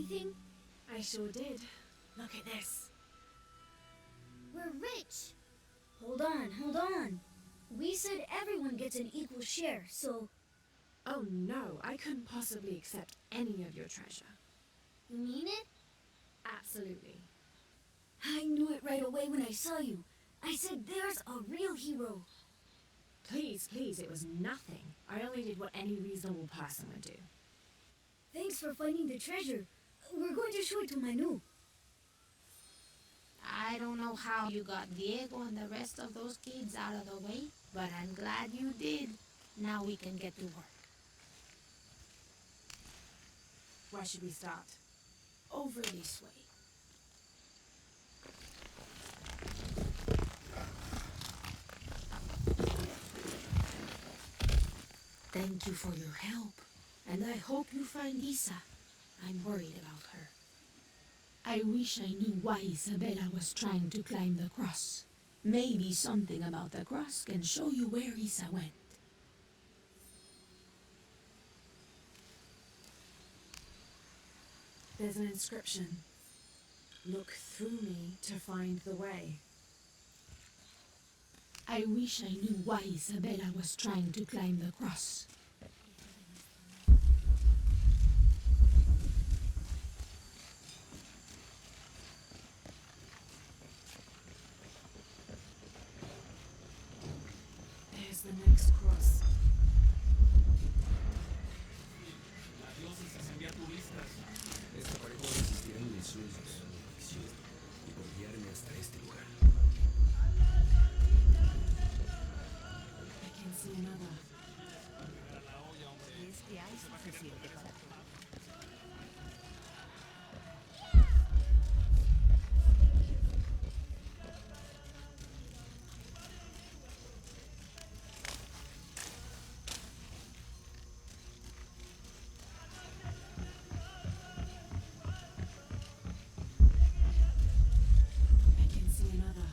anything? I sure did. Look at this. We're rich! Hold on. We said everyone gets an equal share, so... Oh no, I couldn't possibly accept any of your treasure. You mean it? Absolutely. I knew it right away when I saw you. I said there's a real hero. Please, it was nothing. I only did what any reasonable person would do. Thanks for finding the treasure. We're going to show it to Manu. I don't know how you got Diego and the rest of those kids out of the way, but I'm glad you did. Now we can get to work. Where should we start? Over this way. Thank you for your help, and I hope you find Isa. I'm worried about her. I wish I knew why Isabella was trying to climb the cross. Maybe something about the cross can show you where Isa went. There's an inscription. Look through me to find the way. I wish I knew why Isabella was trying to climb the cross. There's the next cross. Esta pareja resistirá en mis sueños, y por guiarme hasta este lugar. I can see another. Es que hay suficiente para todo. I can see another.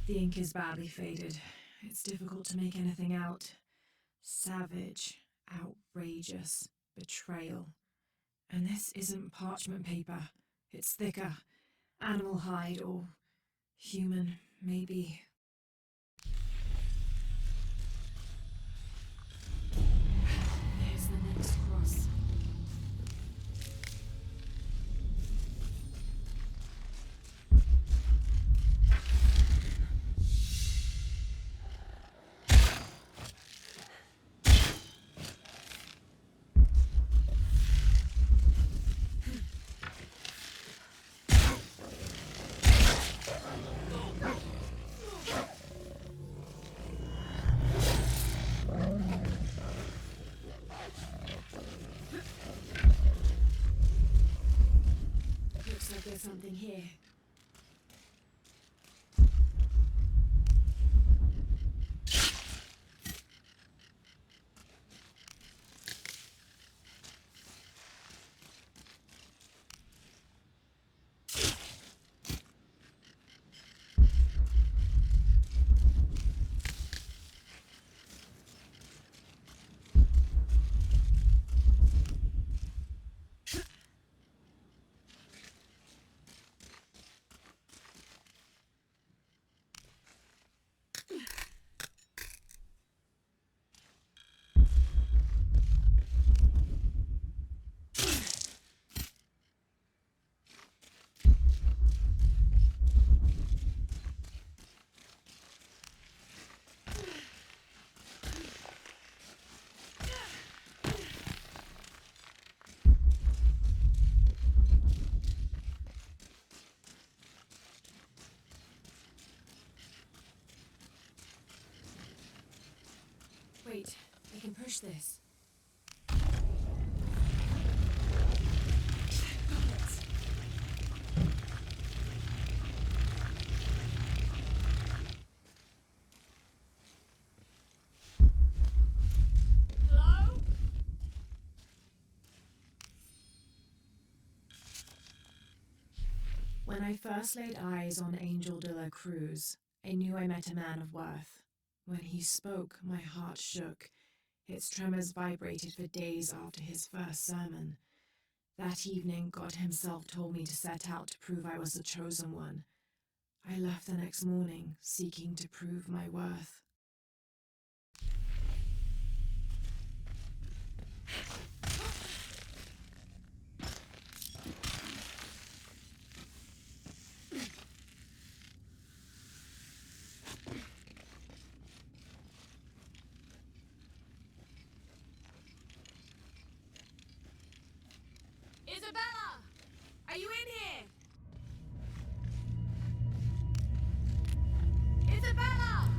The ink is badly faded. It's difficult to make anything out. Savage, outrageous, betrayal. And this isn't parchment paper. It's thicker. Animal hide or human, maybe. There's the next cross. Looks like there's something here. Wait, I can push this. When I first laid eyes on Angel de la Cruz, I knew I met a man of worth. When he spoke, my heart shook. Its tremors vibrated for days after his first sermon. That evening, God himself told me to set out to prove I was the chosen one. I left the next morning, seeking to prove my worth. Isabella! Are you in here? Isabella!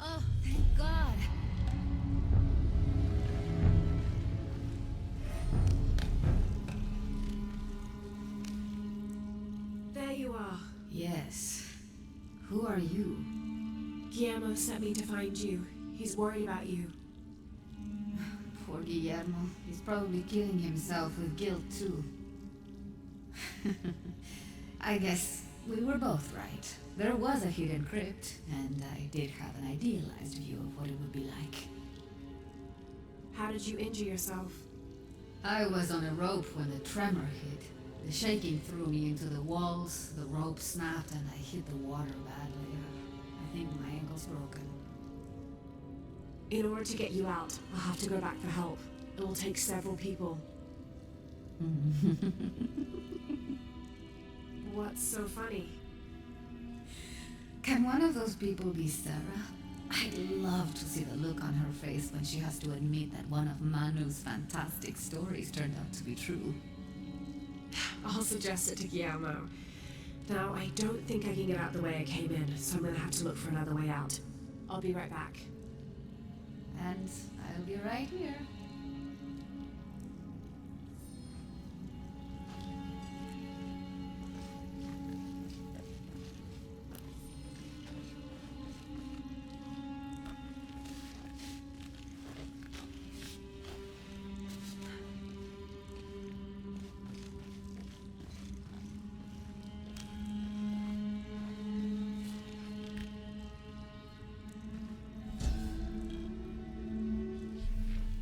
Oh, thank God. There you are. Yes. Who are you? Guillermo sent me to find you. He's worried about you. Poor Guillermo. He's probably killing himself with guilt, too. I guess we were both right. There was a hidden crypt, and I did have an idealized view of what it would be like. How did you injure yourself? I was on a rope when the tremor hit. The shaking threw me into the walls, the rope snapped, and I hit the water badly. I think my ankle's broken. In order to get you out, I'll have to go back for help. It will take several people. What's so funny? Can one of those people be Sarah? I'd love to see the look on her face when she has to admit that one of Manu's fantastic stories turned out to be true. I'll suggest it to Guillermo. Now, I don't think I can get out the way I came in, so I'm gonna have to look for another way out. I'll be right back. And I'll be right here.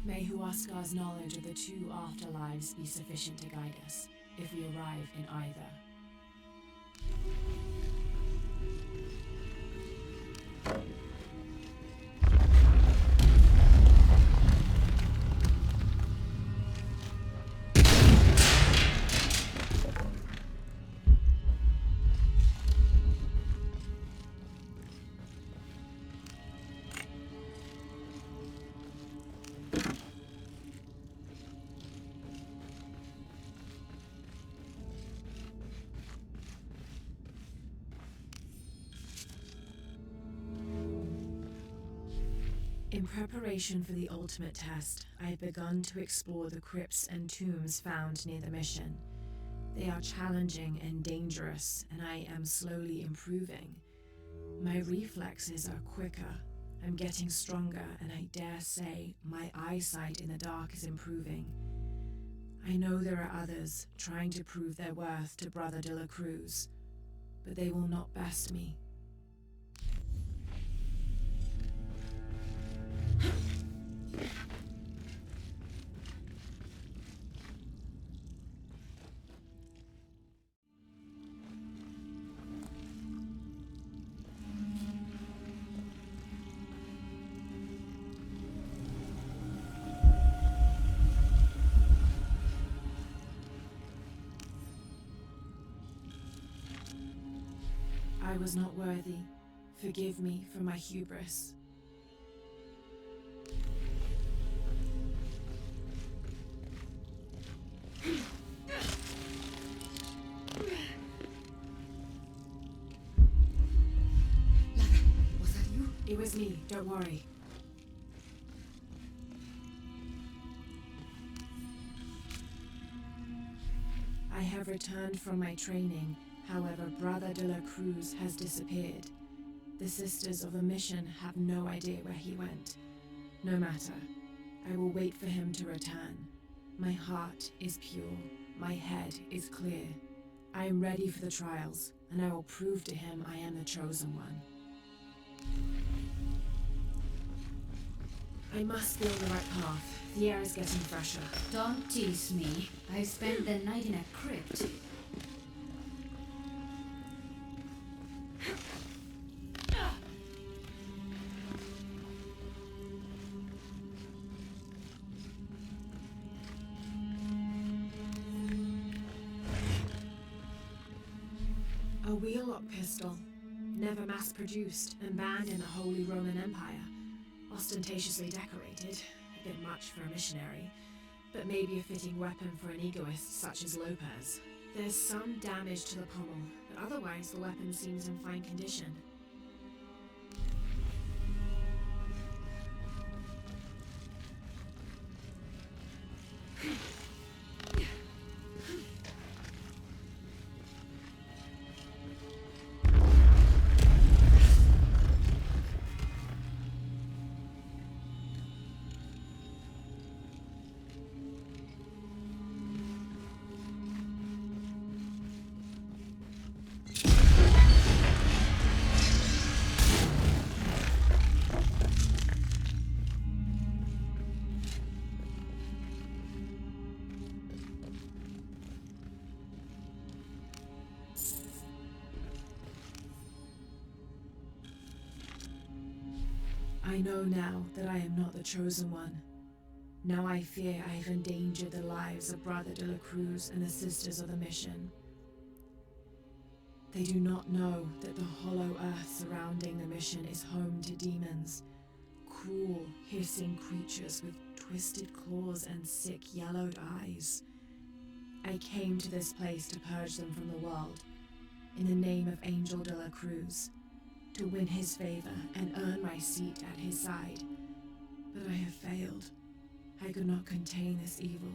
May Huascar's knowledge of the two afterlives be sufficient to guide us, if we arrive in either. In preparation for the ultimate test, I have begun to explore the crypts and tombs found near the mission. They are challenging and dangerous, and I am slowly improving. My reflexes are quicker, I'm getting stronger, and I dare say my eyesight in the dark is improving. I know there are others trying to prove their worth to Brother de la Cruz, but they will not best me. I was not worthy. Forgive me for my hubris. Lara, was that you? It was me, don't worry. I have returned from my training. However, Brother de la Cruz has disappeared. The Sisters of the Mission have no idea where he went. No matter. I will wait for him to return. My heart is pure. My head is clear. I am ready for the trials, and I will prove to him I am the chosen one. I must be on the right path. The air is getting fresher. Don't tease me. I spent the night in a crypt. A wheel-lock pistol, never mass-produced and banned in the Holy Roman Empire. Ostentatiously decorated, a bit much for a missionary, but maybe a fitting weapon for an egoist such as Lopez. There's some damage to the pommel, but otherwise the weapon seems in fine condition. I know now that I am not the chosen one. Now I fear I have endangered the lives of Brother de la Cruz and the Sisters of the Mission. They do not know that the hollow earth surrounding the mission is home to demons, cruel, hissing creatures with twisted claws and sick, yellowed eyes. I came to this place to purge them from the world, in the name of Angel de la Cruz, to win his favor and earn my seat at his side. But I have failed. I could not contain this evil,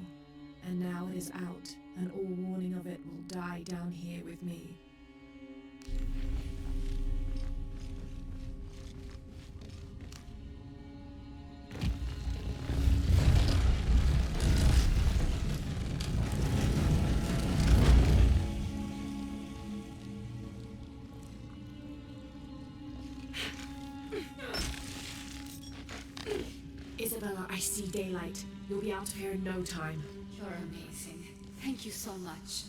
and now it is out, and all warning of it will die down here with me. Isabella, I see daylight. You'll be out of here in no time. You're amazing. Thank you so much.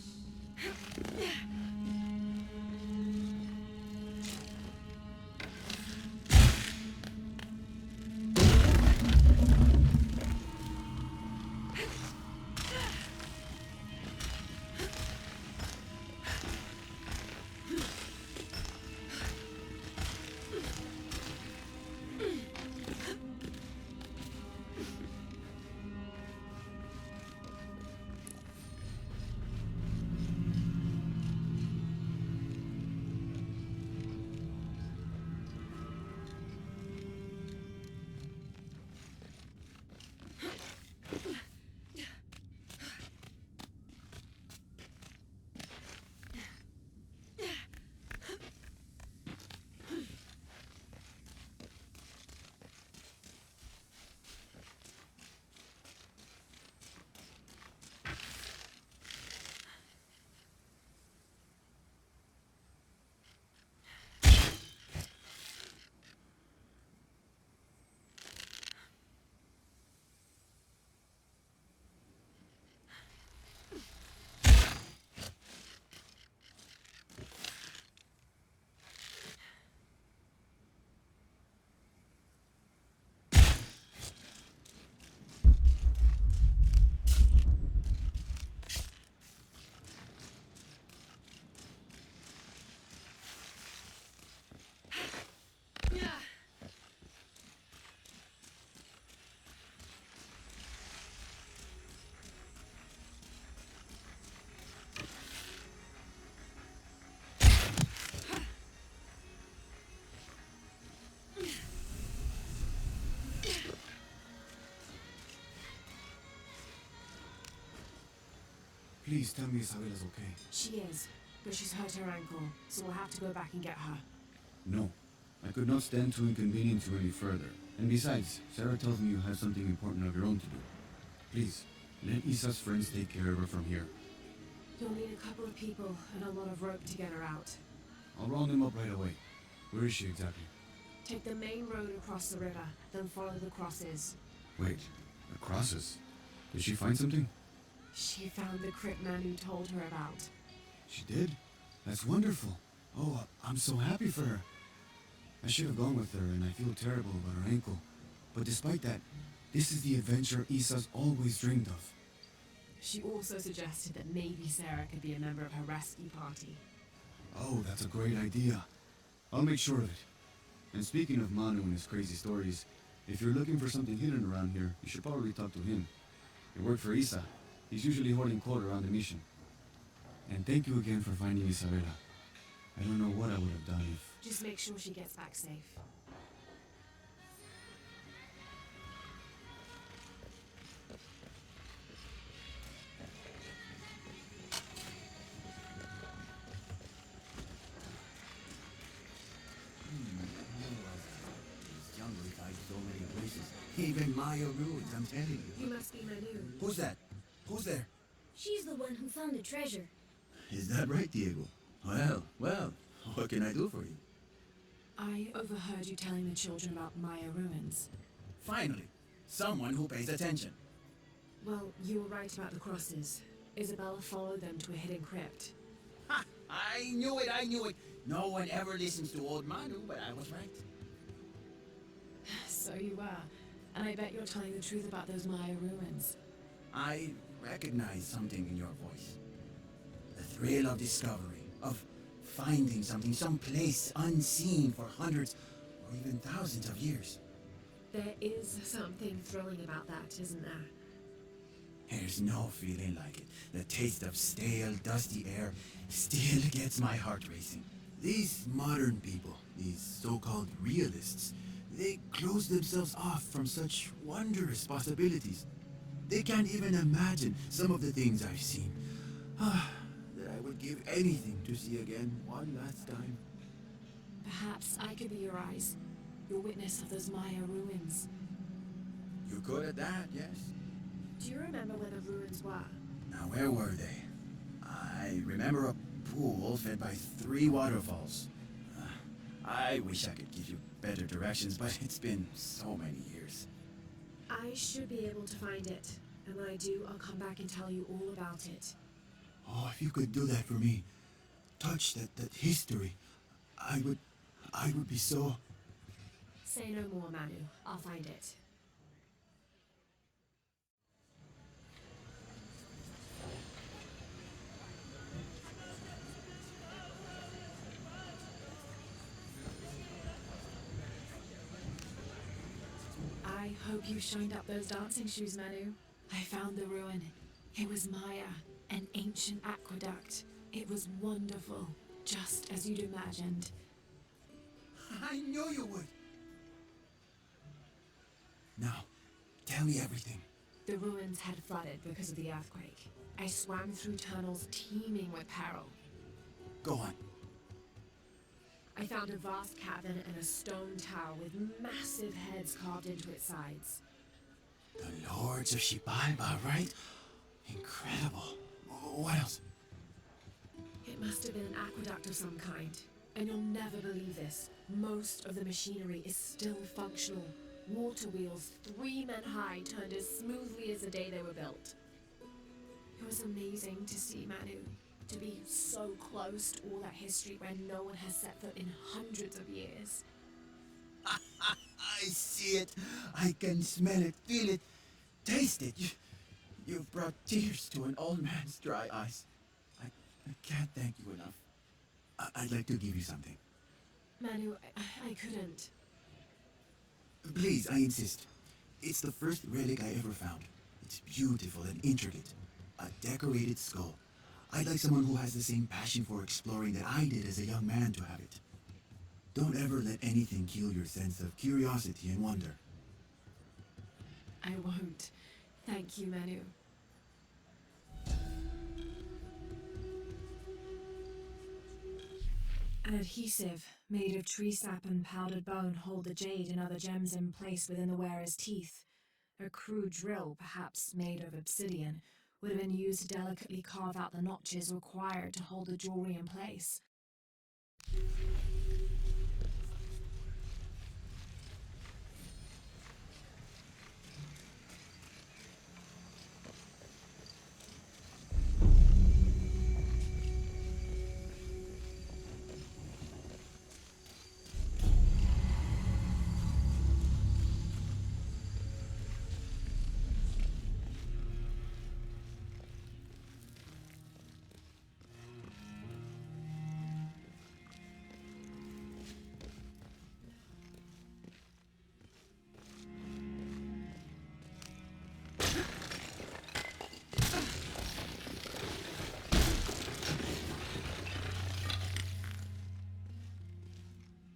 Please tell me Isabella's okay. She is, but she's hurt her ankle, so we'll have to go back and get her. No. I could not stand to inconvenience you any further. And besides, Sarah tells me you have something important of your own to do. Please, let Isa's friends take care of her from here. You'll need a couple of people and a lot of rope to get her out. I'll round them up right away. Where is she exactly? Take the main road across the river, then follow the crosses. Wait, the crosses? Did she find something? She found the crypt Manu told her about. She did? That's wonderful. Oh, I'm so happy for her. I should have gone with her, and I feel terrible about her ankle. But despite that, this is the adventure Isa's always dreamed of. She also suggested that maybe Sarah could be a member of her rescue party. Oh, that's a great idea. I'll make sure of it. And speaking of Manu and his crazy stories, if you're looking for something hidden around here, you should probably talk to him. It worked for Isa. He's usually holding court around the mission. And thank you again for finding Isabella. I don't know what I would have done if... Just make sure she gets back safe. This jungle hides so many places. Even Maya ruins, I'm telling you. You must be Manu. Who's that? Who's there? She's the one who found the treasure. Is that right, Diego? Well, what can I do for you? I overheard you telling the children about Maya ruins. Finally, someone who pays attention. Well, you were right about the crosses. Isabella followed them to a hidden crypt. Ha! I knew it! No one ever listens to old Manu, but I was right. So you were. And I bet you're telling the truth about those Maya ruins. I recognize something in your voice. The thrill of discovery, of finding something, some place unseen for hundreds or even thousands of years. There is something thrilling about that, isn't there? There's no feeling like it. The taste of stale, dusty air still gets my heart racing. These modern people, these so-called realists, they close themselves off from such wondrous possibilities. They can't even imagine some of the things I've seen. That I would give anything to see again one last time. Perhaps I could be your eyes, your witness of those Maya ruins. You're good at that, yes? Do you remember where the ruins were? Now, where were they? I remember a pool fed by 3 waterfalls. I wish I could give you better directions, but it's been so many years. I should be able to find it. And when I do, I'll come back and tell you all about it. Oh, if you could do that for me, touch that history, I would be so... Say no more, Manu. I'll find it. I hope you shined up those dancing shoes, Manu. I found the ruin. It was Maya, an ancient aqueduct. It was wonderful, just as you'd imagined. I knew you would! Now, tell me everything. The ruins had flooded because of the earthquake. I swam through tunnels teeming with peril. Go on. I found a vast cavern and a stone tower with massive heads carved into its sides. The Lords of Xibalba, right? Incredible. What else? It must have been an aqueduct of some kind. And you'll never believe this. Most of the machinery is still functional. Water wheels, 3 men high, turned as smoothly as the day they were built. It was amazing to see, Manu. To be so close to all that history where no one has set foot in hundreds of years. I see it. I can smell it, feel it, taste it. You've brought tears to an old man's dry eyes. I can't thank you enough. I'd like to give you something. Manu, I couldn't. Please, I insist. It's the first relic I ever found. It's beautiful and intricate. A decorated skull. I'd like someone who has the same passion for exploring that I did as a young man to have it. Don't ever let anything kill your sense of curiosity and wonder. I won't. Thank you, Manu. An adhesive made of tree sap and powdered bone hold the jade and other gems in place within the wearer's teeth. A crude drill, perhaps made of obsidian, would have been used to delicately carve out the notches required to hold the jewelry in place.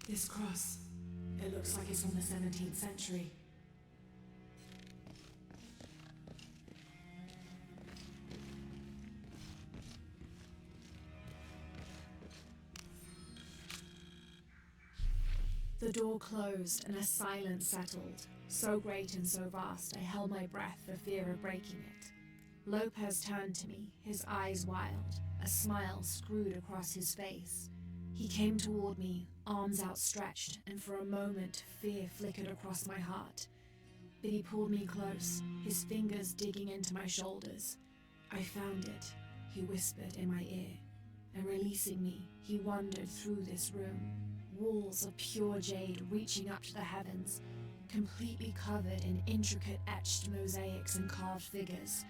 This cross, it looks like it's from the 17th century. The door closed and a silence settled, so great and so vast I held my breath for fear of breaking it. Lopez turned to me, his eyes wild, a smile screwed across his face. He came toward me, arms outstretched, and for a moment fear flickered across my heart. But he pulled me close, his fingers digging into my shoulders. I found it, he whispered in my ear, and releasing me, he wandered through this room. Walls of pure jade reaching up to the heavens, completely covered in intricate etched mosaics and carved figures.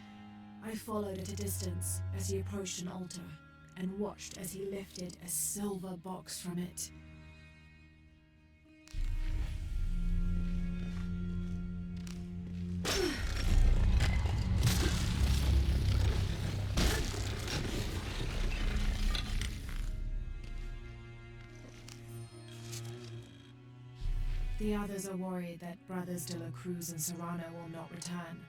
I followed at a distance as he approached an altar, and watched as he lifted a silver box from it. The others are worried that Brothers de la Cruz and Serrano will not return.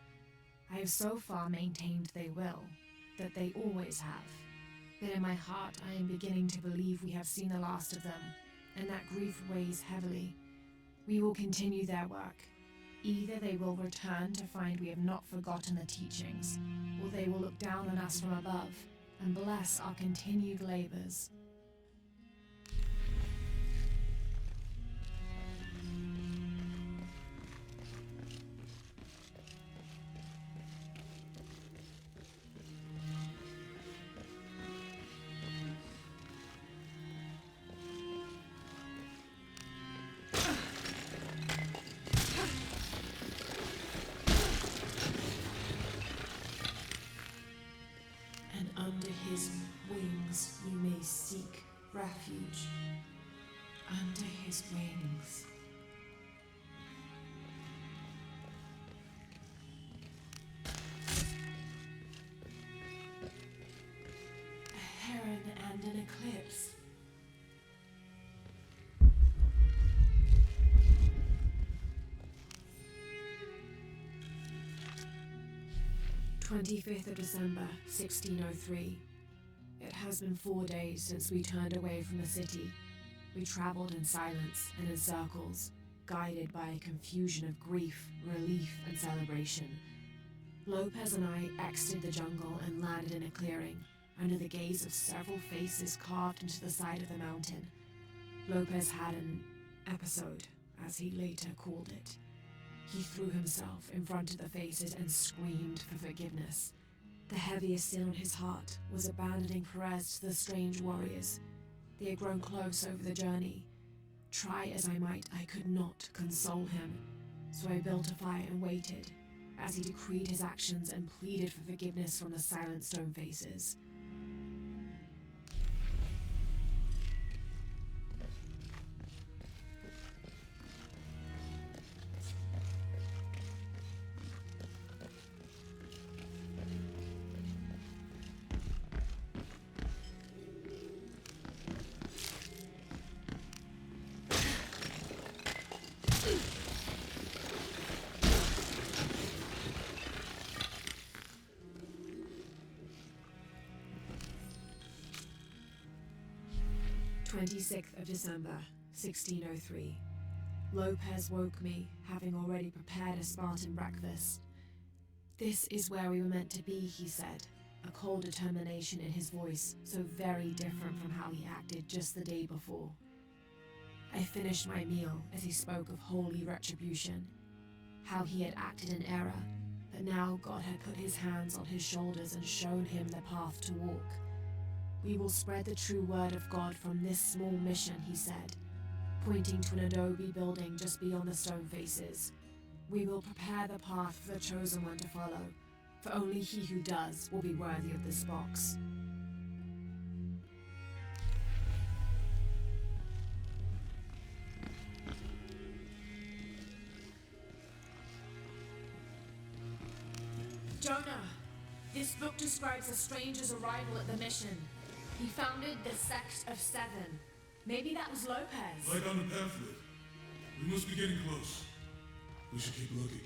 I have so far maintained they will, that they always have. But in my heart I am beginning to believe we have seen the last of them, and that grief weighs heavily. We will continue their work. Either they will return to find we have not forgotten the teachings, or they will look down on us from above and bless our continued labors. Under his wings you may seek refuge. Under his wings. A heron and an eclipse. 25th of December, 1603. It has been 4 days since we turned away from the city. We traveled in silence and in circles, guided by a confusion of grief, relief, and celebration. Lopez and I exited the jungle and landed in a clearing, under the gaze of several faces carved into the side of the mountain. Lopez had an episode, as he later called it. He threw himself in front of the faces and screamed for forgiveness. The heaviest sin on his heart was abandoning Perez to the strange warriors. They had grown close over the journey. Try as I might, I could not console him. So I built a fire and waited, as he decreed his actions and pleaded for forgiveness from the silent stone faces. 26th of December, 1603. Lopez woke me, having already prepared a Spartan breakfast. "This is where we were meant to be," he said, a cold determination in his voice, so very different from how he acted just the day before. I finished my meal as he spoke of holy retribution, how he had acted in error, but now God had put his hands on his shoulders and shown him the path to walk. "We will spread the true word of God from this small mission," he said, pointing to an adobe building just beyond the stone faces. "We will prepare the path for the chosen one to follow, for only he who does will be worthy of this box." Jonah, this book describes a stranger's arrival at the mission. He founded the Sect of Seven. Maybe that was Lopez. Like on the pamphlet. We must be getting close. We should keep looking.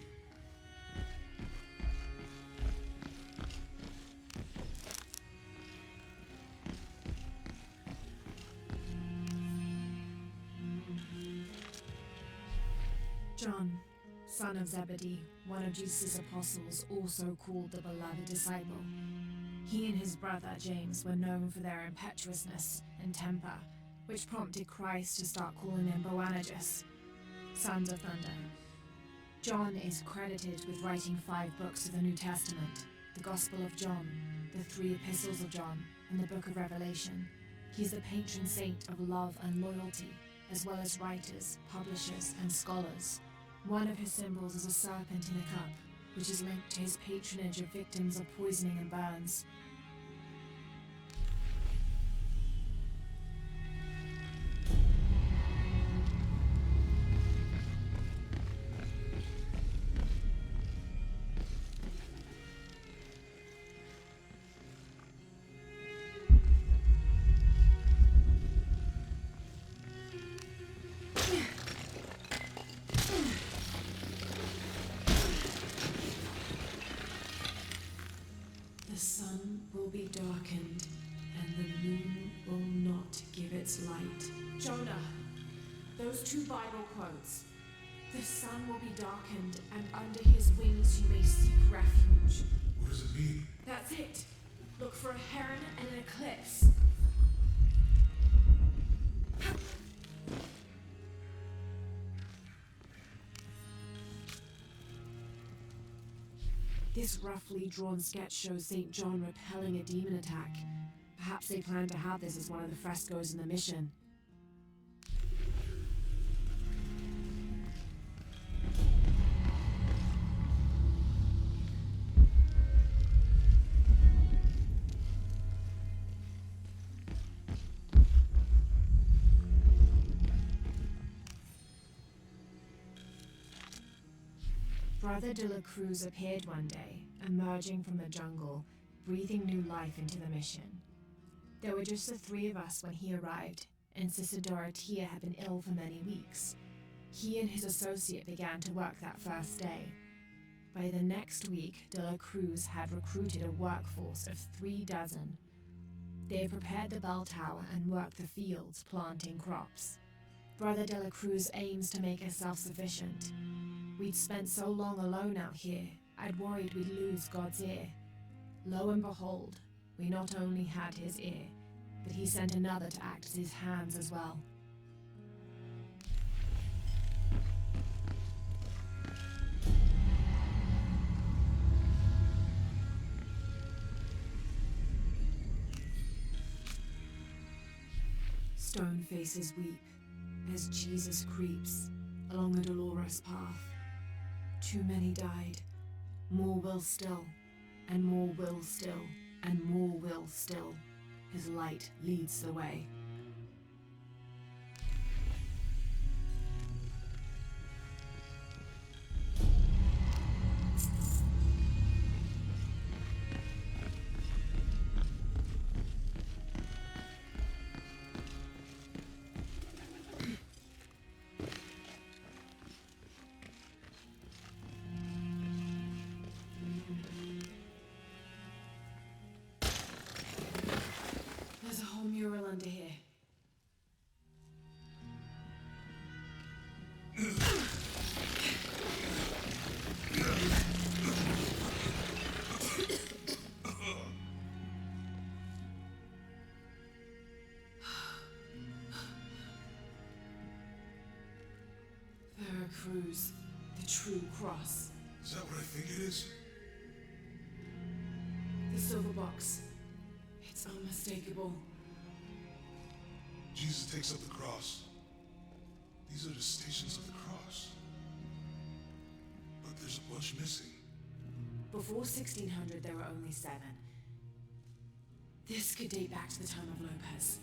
John, son of Zebedee, one of Jesus' apostles, also called the beloved disciple. He and his brother James were known for their impetuousness and temper, which prompted Christ to start calling them Boanerges, sons of thunder. John is credited with writing 5 books of the New Testament, the Gospel of John, the 3 epistles of John, and the book of Revelation. He is the patron saint of love and loyalty, as well as writers, publishers, and scholars. One of his symbols is a serpent in a cup, which is linked to his patronage of victims of poisoning and burns. The sun will be darkened, and the moon will not give its light. Jonah, those 2 Bible quotes. The sun will be darkened, and under his wings you may seek refuge. What does it mean? That's it. Look for a heron and an eclipse. This roughly drawn sketch shows St. John repelling a demon attack. Perhaps they planned to have this as one of the frescoes in the mission. Brother de la Cruz appeared one day, emerging from the jungle, breathing new life into the mission. There were just the 3 of us when he arrived, and Sister Dorothea had been ill for many weeks. He and his associate began to work that first day. By the next week, de la Cruz had recruited a workforce of 3 dozen. They had prepared the bell tower and worked the fields, planting crops. Brother de la Cruz aims to make us self-sufficient. We'd spent so long alone out here, I'd worried we'd lose God's ear. Lo and behold, we not only had his ear, but he sent another to act as his hands as well. Stone faces weep as Jesus creeps along a dolorous path. Too many died, more will still, and more will still, and more will still. His light leads the way. There's a whole mural under here. her cruise. The true cross. Is that what I think it is? The silver box. It's unmistakable. Jesus takes up the cross. These are the stations of the cross. But there's a bunch missing. Before 1600, there were only 7. This could date back to the time of Lopez.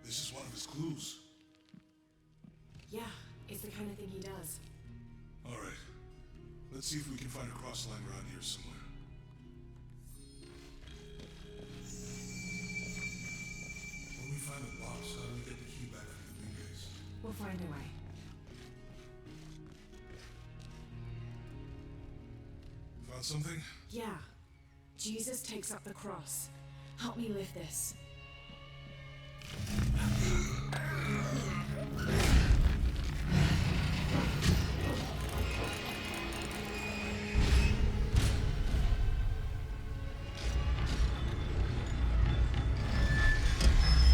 This is one of his clues. Yeah, it's the kind of thing he does. All right. Let's see if we can find a cross line around here somewhere. When we find the box, how do we get the key back from the Dominguez? We'll find a way. Found something? Yeah. Jesus takes up the cross. Help me lift this.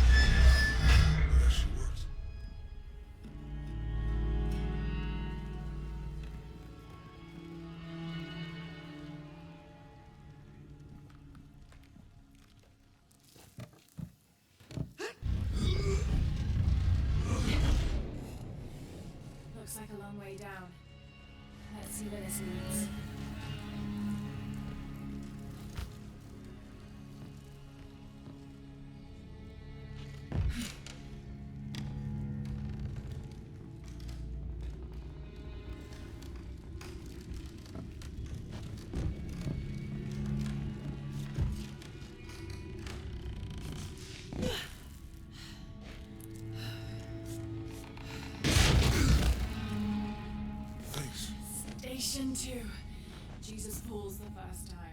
That actually worked. Looks like a long way down. Let's see where this leads. Thanks. Station 2. Jesus falls the first time.